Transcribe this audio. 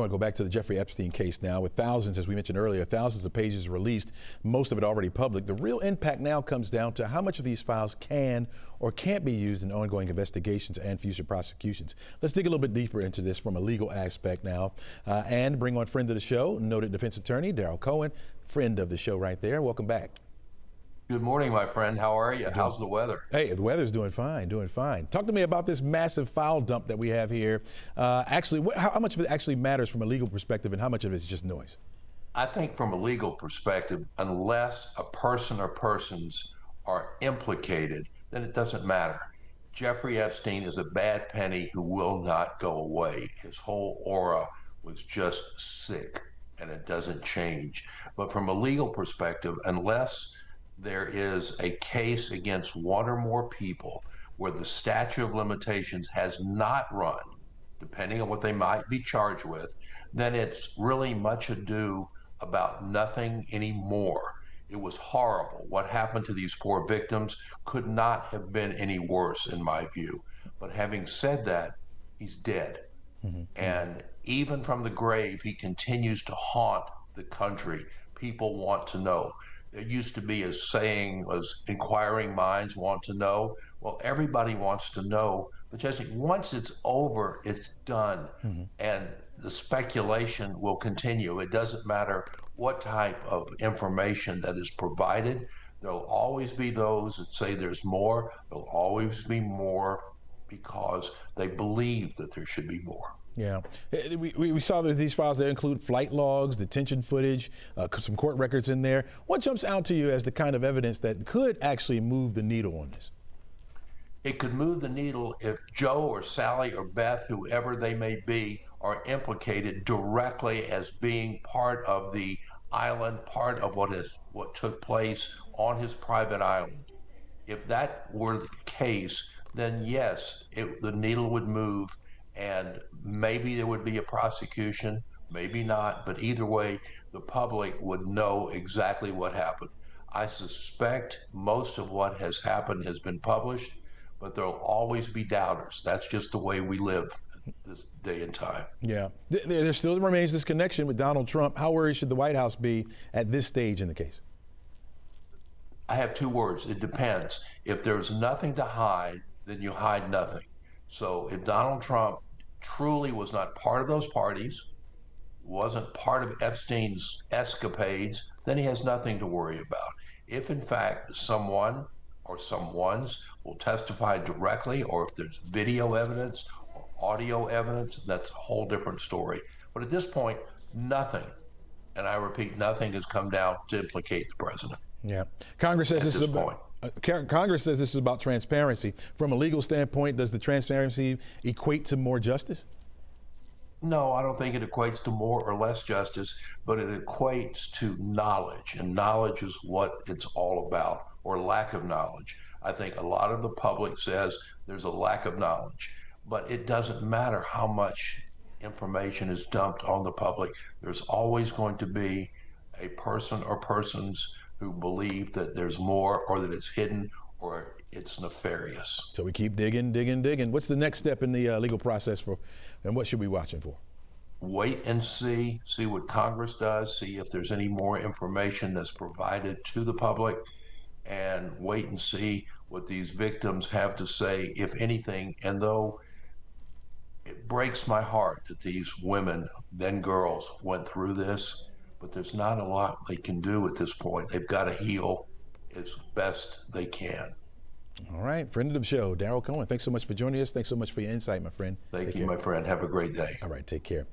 I want to go back to the Jeffrey Epstein case now with thousands, as we mentioned earlier, thousands of pages released, most of it already public. The real impact now comes down to how much of these files can or can't be used in ongoing investigations and future prosecutions. Let's dig a little bit deeper into this from a legal aspect now and bring on friend of the show, noted defense attorney Darryl Cohen, friend of the show right there. Welcome back. Good morning, my friend. How are you? How's the weather? Hey, the weather's doing fine, doing fine. Talk to me about this massive file dump that we have here. Actually, how much of it actually matters from a legal perspective and how much of it is just noise? I think from a legal perspective, unless a person or persons are implicated, then it doesn't matter. Jeffrey Epstein is a bad penny who will not go away. His whole aura was just sick, and it doesn't change. But from a legal perspective, unless there is a case against one or more people where the statute of limitations has not run, depending on what they might be charged with, then it's really much ado about nothing anymore. It was horrible. What happened to these poor victims could not have been any worse in my view. But having said that, he's dead. And even from the grave, he continues to haunt the country. People want to know. There used to be a saying was inquiring minds want to know. Well, everybody wants to know, but just once it's over, it's done. And the speculation will continue. It doesn't matter what type of information that is provided. There'll always be those that say there's more. There'll always be more because they believe that there should be more. Yeah, we saw that these files that include flight logs, detention footage, some court records in there. What jumps out to you as the kind of evidence that could actually move the needle on this? It could move the needle if Joe or Sally or Beth, whoever they may be, are implicated directly as being part of the island, part of what took place on his private island. If that were the case, then yes, the needle would move. And maybe there would be a prosecution, maybe not, but either way, the public would know exactly what happened. I suspect most of what has happened has been published, but there'll always be doubters. That's just the way we live this day and time. Yeah, there still remains this connection with Donald Trump. How worried should the White House be at this stage in the case? I have two words. It depends. If there's nothing to hide, then you hide nothing. So if Donald Trump truly was not part of those parties, wasn't part of Epstein's escapades, then he has nothing to worry about. If in fact someone or someones will testify directly, or if there's video evidence or audio evidence, that's a whole different story. But at this point, nothing, and I repeat, nothing has come down to implicate the president. Yeah, Congress says this is about Congress says this is about transparency. From a legal standpoint, does the transparency equate to more justice? No, I don't think it equates to more or less justice, but it equates to knowledge, and knowledge is what it's all about, or lack of knowledge. I think a lot of the public says there's a lack of knowledge, but it doesn't matter how much information is dumped on the public. There's always going to be a person or persons who believe that there's more, or that it's hidden, or it's nefarious. So we keep digging, digging, digging. What's the next step in the legal process and what should we be watching for? Wait and see what Congress does, see if there's any more information that's provided to the public, and wait and see what these victims have to say, if anything. And though it breaks my heart that these women, then girls, went through this, but there's not a lot they can do at this point. They've got to heal as best they can. All right, friend of the show, Darryl Cohen, thanks so much for joining us. Thanks so much for your insight, my friend. Thank you, my friend. Have a great day. All right, take care.